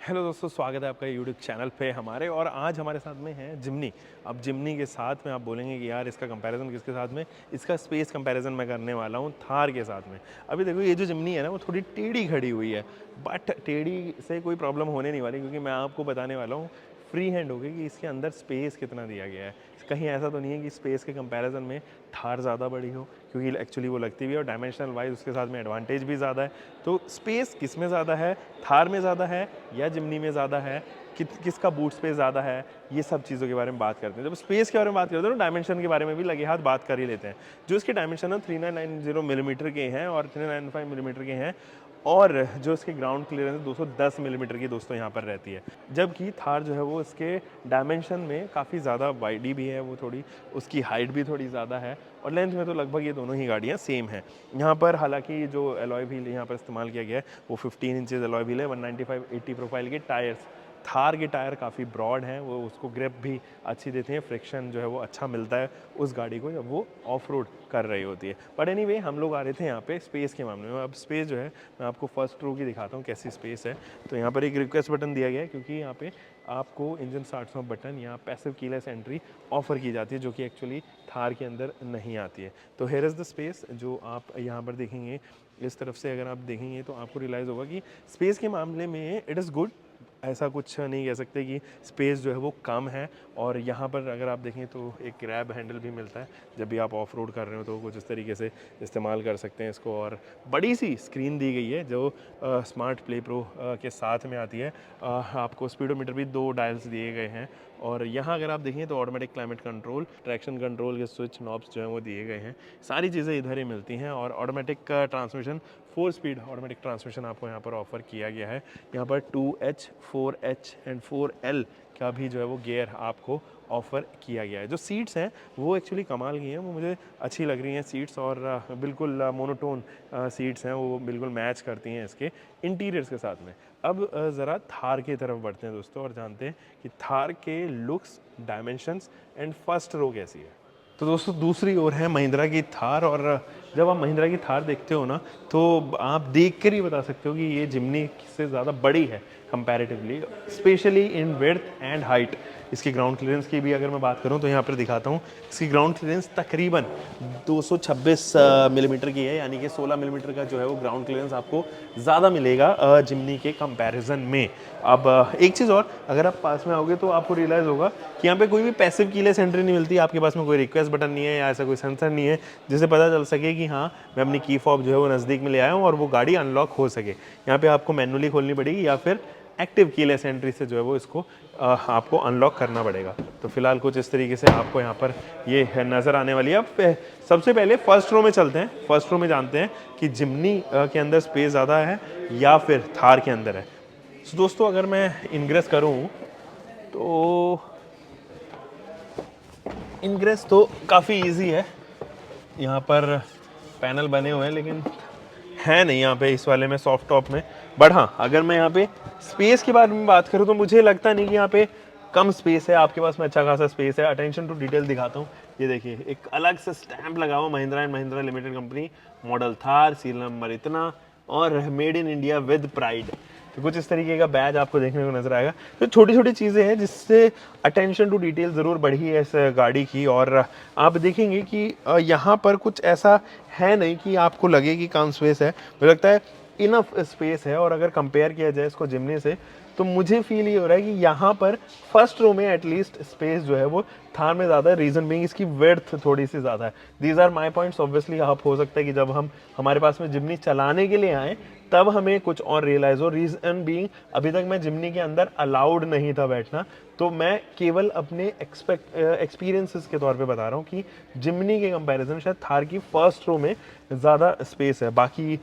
Hello दोस्तों, स्वागत है आपका यूट्यूब चैनल पे हमारे। और आज हमारे साथ में है जिमनी। अब जिमनी के साथ में आप बोलेंगे कि यार इसका कंपैरिजन किसके साथ में, इसका स्पेस कंपैरिजन मैं करने वाला हूँ थार के साथ में। अभी देखो ये जो जिमनी है ना, वो थोड़ी टेढ़ी खड़ी हुई है, बट टेढ़ी से कोई प्रॉब्लम होने नहीं वाली, क्योंकि मैं आपको बताने वाला हूँ फ्री हैंड होगी कि इसके अंदर स्पेस कितना दिया गया है। कहीं ऐसा तो नहीं है कि स्पेस के कंपैरिजन में थार ज़्यादा बड़ी हो, क्योंकि एक्चुअली वो लगती भी है और डायमेंशनल वाइज उसके साथ में एडवांटेज भी ज़्यादा है। तो स्पेस किस में ज़्यादा है, थार में ज़्यादा है या जिमनी में ज़्यादा है, किसका बूट स्पेस ज़्यादा है, ये सब चीज़ों के बारे में बात करते हैं। जब स्पेस के बारे में बात करते हैं तो डायमेंशन के बारे में भी लगे हाथ बात कर ही लेते हैं। जो इसके डायमेंशन है 3990 मिलीमीटर के हैं और 395 मिलीमीटर के हैं, और जो इसके ग्राउंड क्लियरेंस 210 मिलीमीटर की दोस्तों यहाँ पर रहती है। जबकि थार जो है वो इसके डायमेंशन में काफ़ी ज़्यादा वाइडी भी है, वो थोड़ी उसकी हाइट भी थोड़ी ज़्यादा है, और लेंथ में तो लगभग ये दोनों ही गाड़ियाँ सेम हैं। यहाँ पर हालांकि जो एलॉय व्हील यहाँ पर इस्तेमाल किया गया है वो 15 इंचेस एलॉय व्हील है, 195/80 प्रोफाइल के टायर्स। थार के टायर काफ़ी ब्रॉड हैं, वो उसको ग्रिप भी अच्छी देते हैं, फ्रिक्शन जो है वो अच्छा मिलता है उस गाड़ी को जब वो ऑफ रोड कर रही होती है। बट एनीवे हम लोग आ रहे थे यहाँ पे स्पेस के मामले में। अब स्पेस जो है मैं आपको फर्स्ट रो की दिखाता हूँ कैसी स्पेस है। तो यहाँ पर एक रिक्वेस्ट बटन दिया गया है, क्योंकि यहाँ पे आपको इंजन स्टार्ट स्टॉप बटन या पैसिव कीलेस एंट्री ऑफर की जाती है, जो कि एक्चुअली थार के अंदर नहीं आती है। तो हेयर इज़ द स्पेस जो आप यहाँ पर देखेंगे। इस तरफ से अगर आप देखेंगे तो आपको रियलाइज़ होगा कि स्पेस के मामले में इट इज़ गुड। ऐसा कुछ नहीं कह सकते कि स्पेस जो है वो कम है। और यहाँ पर अगर आप देखें तो एक ग्रैब हैंडल भी मिलता है, जब भी आप ऑफ रोड कर रहे हो तो कुछ इस तरीके से इस्तेमाल कर सकते हैं इसको। और बड़ी सी स्क्रीन दी गई है जो स्मार्ट प्ले प्रो के साथ में आती है। आपको स्पीडोमीटर भी 2 डायल्स दिए गए हैं, और यहाँ अगर आप देखें तो automatic climate control, traction control के स्विच नॉब्स जो हैं वो दिए गए हैं। सारी चीज़ें इधर ही मिलती हैं, और automatic transmission 4 speed automatic transmission आपको यहाँ पर ऑफर किया गया है। यहाँ पर 2H, 4H एंड 4L का भी जो है वो गियर आपको ऑफ़र किया गया है। जो सीट्स हैं वो एक्चुअली कमाल की हैं, वो मुझे अच्छी लग रही हैं सीट्स, और बिल्कुल मोनोटोन सीट्स हैं, वो बिल्कुल मैच करती हैं इसके इंटीरियर्स के साथ में। अब ज़रा थार की तरफ बढ़ते हैं दोस्तों, और जानते हैं कि थार के looks, dimensions and first row कैसी है। तो दोस्तों दूसरी ओर है महिंद्रा की थार, और जब आप महिंद्रा की थार देखते हो ना, तो आप देख कर ही बता सकते हो कि ये जिमनी से ज़्यादा बड़ी है comparatively, specially in width and height. इसकी ग्राउंड क्लियरेंस की भी अगर मैं बात करूं तो यहाँ पर दिखाता हूँ, इसकी ग्राउंड क्लियरेंस तकरीबन 226 मिलीमीटर की है, यानी कि 16 मिलीमीटर का जो है वो ग्राउंड क्लियरेंस आपको ज़्यादा मिलेगा जिमनी के कंपैरिजन में। अब एक चीज़ और, अगर आप पास में आओगे तो आपको रियलाइज़ होगा कि यहाँ पे कोई भी पैसिव कीलेस एंट्री नहीं मिलती। आपके पास में कोई रिक्वेस्ट बटन नहीं है या ऐसा कोई सेंसर नहीं है जिससे पता चल सके कि हाँ मैं अपनी की फॉब जो है वो नज़दीक में ले आया हूँ और वो गाड़ी अनलॉक हो सके। यहाँ पे आपको मैनुअली खोलनी पड़ेगी या फिर एक्टिव कीलेस एंट्री से जो है वो इसको आपको अनलॉक करना पड़ेगा। तो फिलहाल कुछ इस तरीके से आपको यहाँ पर ये नज़र आने वाली है। अब सबसे पहले फर्स्ट रो में चलते हैं, फर्स्ट रो में जानते हैं कि जिमनी के अंदर स्पेस ज़्यादा है या फिर थार के अंदर है। तो दोस्तों अगर मैं इनग्रेस करूँ तो इनग्रेस तो काफ़ी इजी है, यहाँ पर पैनल बने हुए हैं, लेकिन है नहीं यहाँ पे इस वाले में सॉफ्ट टॉप में। बट हाँ, अगर मैं यहाँ पे स्पेस के बारे में बात करूँ तो मुझे लगता नहीं कि यहाँ पे कम स्पेस है, आपके पास में अच्छा खासा स्पेस है। अटेंशन टू डिटेल दिखाता हूँ, ये देखिए एक अलग से स्टैंप लगा हुआ Mahindra and Mahindra limited company, model Thar, serial number इतना, और made in India with pride. तो कुछ इस तरीके का बैज आपको देखने को नजर आएगा। तो छोटी छोटी चीज़ें हैं जिससे अटेंशन टू डिटेल ज़रूर बढ़ी है इस गाड़ी की। और आप देखेंगे कि यहाँ पर कुछ ऐसा है नहीं कि आपको लगे कि कम स्पेस है, मुझे लगता है इनफ स्पेस है। और अगर कंपेयर किया जाए इसको जिमनी से, तो मुझे फील ये हो रहा है कि यहाँ पर फर्स्ट रो में एटलीस्ट स्पेस जो है वो थार में ज़्यादा है। रीज़न बीइंग इसकी विड्थ थोड़ी सी ज़्यादा है। These are my points. Obviously आप हो सकता है कि जब हमारे पास में जिमनी चलाने के लिए आए तब हमें कुछ और रियलाइज़ हो। रीज़न बीइंग अभी तक मैं जिमनी के अंदर अलाउड नहीं था बैठना, तो मैं केवल अपने एक्सपीरियंसेस के तौर पे बता रहा हूँ कि जिमनी के कंपैरिजन शायद थार की फर्स्ट रो में ज़्यादा स्पेस है। बाकी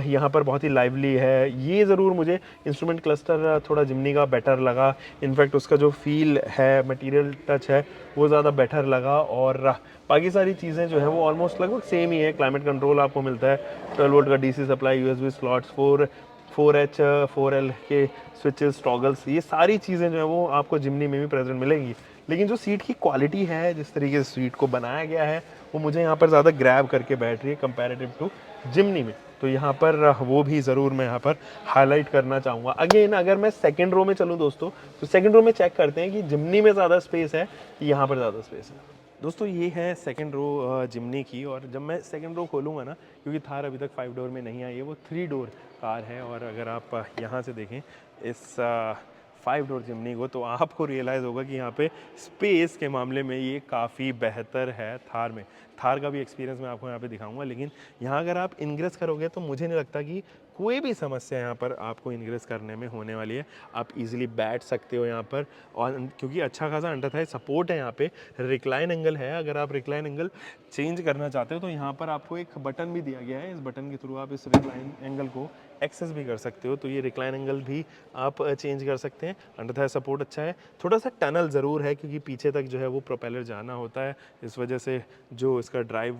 यहाँ पर बहुत ही लाइवली है, ये ज़रूर मुझे इंस्ट्रूमेंट क्लस्टर थोड़ा जिमनी का बेटर लगा। इनफैक्ट उसका जो फील है, मटेरियल टच है, वो ज़्यादा बेटर लगा। और बाकी सारी चीज़ें जो है वो ऑलमोस्ट लगभग सेम ही है। क्लाइमेट कंट्रोल आपको मिलता है, 12 वोल्ट का DC supply, USB slots, 4H 4L के स्विचेस, टॉगल्स, ये सारी चीज़ें जो है वो आपको जिमनी में भी प्रेजेंट मिलेंगी। लेकिन जो सीट की क्वालिटी है, जिस तरीके से सीट को बनाया गया है, वो मुझे यहाँ पर ज़्यादा ग्रैब करके बैठ रही है कंपैरेटिव टू जिमनी में। तो यहाँ पर वो भी ज़रूर मैं यहाँ पर हाईलाइट करना चाहूँगा। अगेन अगर मैं सेकंड रो में चलूँ दोस्तों, तो सेकंड रो में चेक करते हैं कि जिमनी में ज़्यादा स्पेस है, यहाँ पर ज़्यादा स्पेस है। दोस्तों ये है सेकंड रो जिमनी की, और जब मैं सेकंड रो खोलूँगा ना, क्योंकि थार अभी तक 5 डोर में नहीं आई है, वो 3 डोर कार है। और अगर आप यहाँ से देखें इस 5 डोर जिमनी को, तो आपको रियलाइज़ होगा कि यहाँ पे स्पेस के मामले में ये काफ़ी बेहतर है थार में। थार का भी एक्सपीरियंस मैं आपको यहाँ पे दिखाऊंगा, लेकिन यहाँ अगर आप इनग्रेस करोगे तो मुझे नहीं लगता कि कोई भी समस्या यहाँ पर आपको इनग्रेस करने में होने वाली है। आप इजीली बैठ सकते हो यहाँ पर, और क्योंकि अच्छा खासा अंडर थाई सपोर्ट है यहाँ पे। रिक्लाइन एंगल है, अगर आप रिक्लाइन एंगल चेंज करना चाहते हो तो यहाँ पर आपको एक बटन भी दिया गया है। इस बटन के थ्रू आप इस रिक्लाइन एंगल को एक्सेस भी कर सकते हो, तो ये रिक्लाइन एंगल भी आप चेंज कर सकते हैं। अंडर थाई सपोर्ट अच्छा है, थोड़ा सा टनल ज़रूर है क्योंकि पीछे तक जो है वो प्रोपेलर जाना होता है, इस वजह से जो इसका ड्राइव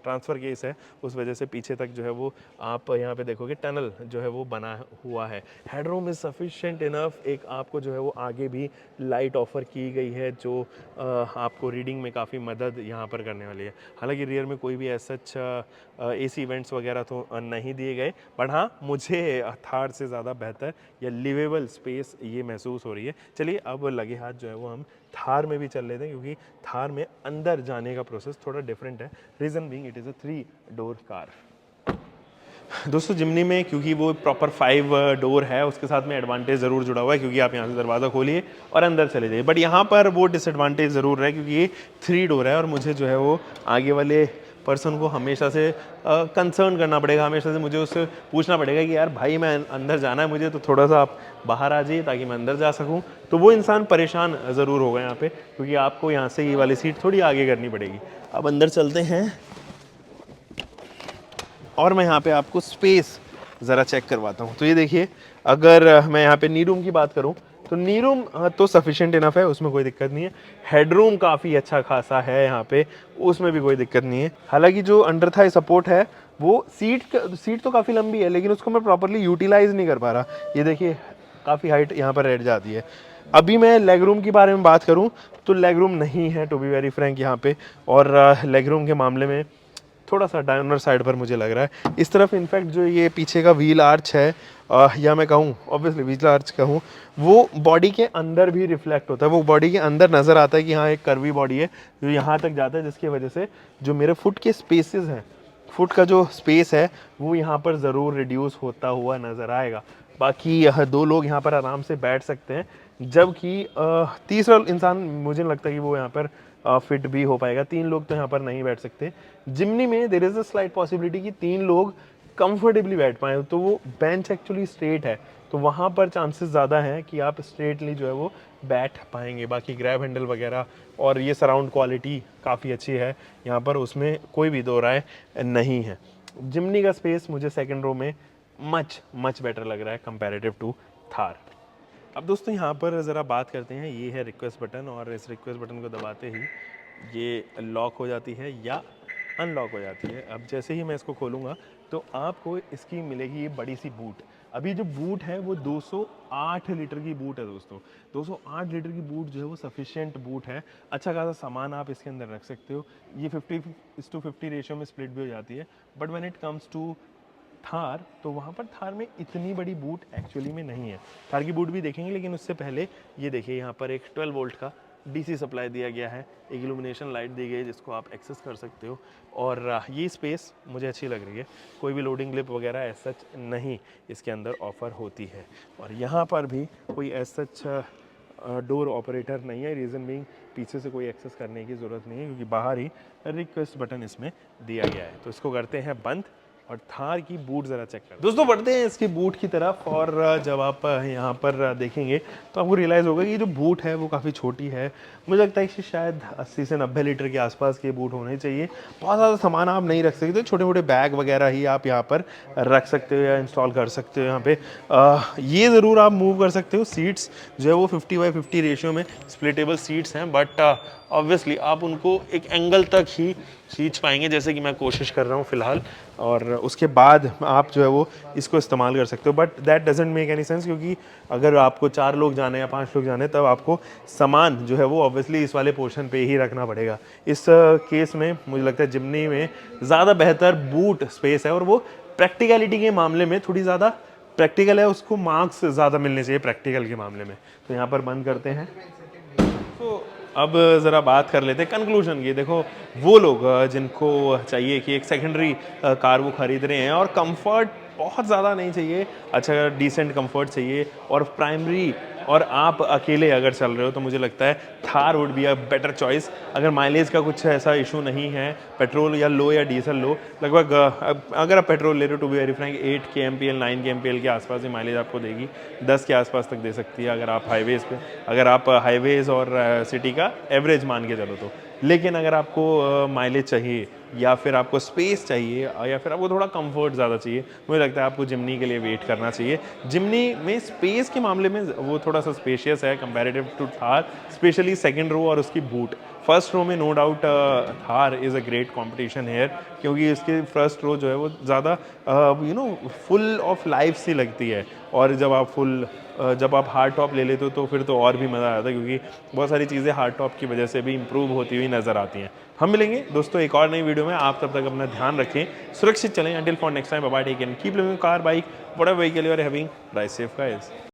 ट्रांसफ़र केस है उस वजह से पीछे तक जो है वो आप यहाँ पे देखोगे टनल जो है वो बना हुआ है। हेडरूम इज़ सफिशिएंट इनफ, एक आपको जो है वो आगे भी लाइट ऑफर की गई है जो आपको रीडिंग में काफ़ी मदद यहाँ पर करने वाली है। हालांकि रियर में कोई भी ऐसा AC इवेंट्स वगैरह तो नहीं दिए गए, बट हाँ मुझे थार से ज़्यादा बेहतर या लिवेबल स्पेस ये महसूस हो रही है। चलिए अब लगे हाथ जो है वो हम थार में भी चल लेते हैं, क्योंकि थार में अंदर जाने का प्रोसेस थोड़ा डिफरेंट है। Reason being it is a 3 door car. दोस्तों जिमनी में क्योंकि वो प्रॉपर 5 डोर है, उसके साथ में एडवांटेज ज़रूर जुड़ा हुआ है, क्योंकि आप यहाँ से दरवाज़ा खोलिए और अंदर चले जाइए। बट यहाँ पर वो डिसएडवांटेज ज़रूर है क्योंकि ये 3 डोर है, और मुझे जो है वो आगे वाले पर्सन को हमेशा से कंसर्न करना पड़ेगा, हमेशा से मुझे उससे पूछना पड़ेगा कि यार भाई मैं अंदर जाना है मुझे, तो थोड़ा सा आप बाहर आ जाइए ताकि मैं अंदर जा सकूँ। तो वो इंसान परेशान ज़रूर होगा यहाँ पे, क्योंकि आपको यहाँ से ये वाली सीट थोड़ी आगे करनी पड़ेगी। अब अंदर चलते हैं और मैं यहाँ पे आपको स्पेस ज़रा चेक करवाता हूँ। तो ये देखिए, अगर मैं यहाँ पे नी रूम की बात करूँ तो नी रूम तो सफिशिएंट इनफ है, उसमें कोई दिक्कत नहीं है। हेडरूम काफ़ी अच्छा खासा है यहाँ पे, उसमें भी कोई दिक्कत नहीं है। हालांकि जो अंडर थाई सपोर्ट है वो सीट तो काफ़ी लंबी है, लेकिन उसको मैं प्रॉपरली यूटिलाइज नहीं कर पा रहा। ये देखिए काफ़ी हाइट यहाँ पर रेड जाती है। अभी मैं लेग रूम के बारे में बात करूँ तो लेग रूम नहीं है टू बी वेरी फ्रैंक यहाँ पे, और लेग रूम के मामले में थोड़ा सा डाउनर साइड पर मुझे लग रहा है। इस तरफ इनफैक्ट जो ये पीछे का व्हील आर्च है, या मैं कहूँ ऑब्वियसली व्हील आर्च कहूँ, वो बॉडी के अंदर भी रिफ्लेक्ट होता है, वो बॉडी के अंदर नज़र आता है कि हाँ एक कर्वी बॉडी है जो यहाँ तक जाता है, जिसकी वजह से जो मेरे फुट के स्पेसेस हैं, फुट का जो स्पेस है वो यहाँ पर ज़रूर रिड्यूस होता हुआ नज़र आएगा। बाकी 2 लोग यहाँ पर आराम से बैठ सकते हैं, जबकि तीसरा इंसान मुझे नहीं लगता कि वो यहाँ पर फिट भी हो पाएगा। 3 लोग तो यहाँ पर नहीं बैठ सकते। जिमनी में there is a slight possibility कि 3 लोग कंफर्टेबली बैठ पाएँ, तो वो बेंच एक्चुअली स्ट्रेट है, तो वहाँ पर चांसेस ज़्यादा हैं कि आप स्ट्रेटली जो है वो बैठ पाएंगे। बाकी ग्रैब हैंडल वगैरह और ये सराउंड क्वालिटी काफ़ी अच्छी है यहाँ पर, उसमें कोई भी दो राय नहीं है। जिमनी का स्पेस मुझे सेकंड रो में मच बेटर लग रहा है कंपैरेटिव टू थार। अब दोस्तों यहाँ पर ज़रा बात करते हैं, ये है रिक्वेस्ट बटन, और इस रिक्वेस्ट बटन को दबाते ही ये लॉक हो जाती है या अनलॉक हो जाती है। अब जैसे ही मैं इसको खोलूँगा तो आपको इसकी मिलेगी ये बड़ी सी बूट। अभी जो बूट है वो 208 लीटर की बूट है दोस्तों। 208 लीटर की बूट जो है वो सफिशिएंट बूट है, अच्छा खासा सामान आप इसके अंदर रख सकते हो। ये 50:50 रेशियो में स्प्लिट भी हो जाती है। But when it comes to Thar, तो वहाँ पर थार में इतनी बड़ी बूट एक्चुअली में नहीं है। थार की बूट भी देखेंगे, लेकिन उससे पहले ये देखिए यहाँ पर एक 12 वोल्ट का DC सप्लाई दिया गया है, एक इल्यूमिनेशन लाइट दी गई है जिसको आप एक्सेस कर सकते हो, और ये स्पेस मुझे अच्छी लग रही है। कोई भी लोडिंग क्लिप वगैरह एज सच नहीं इसके अंदर ऑफ़र होती है, और यहाँ पर भी कोई एज सच डोर ऑपरेटर नहीं है। रीज़न बीइंग पीछे से कोई एक्सेस करने की ज़रूरत नहीं है, क्योंकि बाहर ही रिक्वेस्ट बटन इसमें दिया गया है। तो इसको करते हैं बंद और थार की बूट ज़रा चेक कर दोस्तों। बढ़ते हैं इसकी बूट की तरफ, और जब आप यहाँ पर देखेंगे तो आपको रियलाइज़ होगा कि ये जो बूट है वो काफ़ी छोटी है। मुझे लगता है कि शायद 80 से 90 लीटर के आसपास के बूट होने चाहिए। बहुत ज़्यादा सामान आप नहीं रख सकते, छोटे मोटे बैग वगैरह ही आप यहाँ पर रख सकते हो या इंस्टॉल कर सकते हो। यहाँ पे ये ज़रूर आप मूव कर सकते हो। सीट्स जो है वो 50/50 रेशियो में स्प्लिटेबल सीट्स हैं, बट ऑब्वियसली आप उनको एक एंगल तक ही खींच पाएंगे, जैसे कि मैं कोशिश कर रहा हूँ फ़िलहाल, और उसके बाद आप जो है वो इसको इस्तेमाल कर सकते हो। But that doesn't make any sense, क्योंकि अगर आपको 4 लोग जाने या 5 लोग जाने, तब आपको सामान जो है वो ऑब्वियसली इस वाले पोर्शन पे ही रखना पड़ेगा। इस केस में मुझे लगता है जिमनी में ज़्यादा बेहतर बूट स्पेस है, और वो प्रैक्टिकलिटी के मामले में थोड़ी ज़्यादा प्रैक्टिकल है, उसको मार्क्स ज़्यादा मिलने चाहिए प्रैक्टिकल के मामले में। तो यहाँ पर बंद करते हैं। तो अब ज़रा बात कर लेते हैं कंक्लूजन की। देखो वो लोग जिनको चाहिए कि एक सेकेंडरी कार वो खरीद रहे हैं और कंफर्ट बहुत ज़्यादा नहीं चाहिए, अच्छा डिसेंट कंफर्ट चाहिए, और प्राइमरी और आप अकेले अगर चल रहे हो तो मुझे लगता है Thar would be a better choice. अगर माइलेज का कुछ ऐसा इशू नहीं है, पेट्रोल या लो या डीजल लो, लगभग अगर आप पेट्रोल ले रहे हो टू बी वेरी फ्रैंक 8 के MPL 9 के MPL के आसपास ही माइलेज आपको देगी, 10 के आसपास तक दे सकती है अगर आप हाईवेज़ पे, अगर आप हाईवेज़ और सिटी का एवरेज मान के चलो तो। लेकिन अगर आपको माइलेज चाहिए या फिर आपको स्पेस चाहिए या फिर आपको थोड़ा कंफर्ट ज़्यादा चाहिए, मुझे लगता है आपको जिमनी के लिए वेट करना चाहिए। जिमनी में स्पेस के मामले में वो थोड़ा सा स्पेशियस है comparative to Thar, specially second row और उसकी बूट। फर्स्ट रो में no doubt Thar is a great competition here, क्योंकि इसकी फर्स्ट रो जो है वो ज़्यादा फुल ऑफ लाइफ सी लगती है, और जब आप हार्ड टॉप ले लेते हो तो फिर तो और भी मज़ा आता है, क्योंकि बहुत सारी चीज़ें हार्ड टॉप की वजह से भी इंप्रूव होती हुई नज़र आती हैं। हम मिलेंगे दोस्तों एक और नई वीडियो में, आप तब तक अपना ध्यान रखें, सुरक्षित चलें, until for next time, bye bye, take care, keep living car, bike, whatever vehicle you are having, drive safe guys.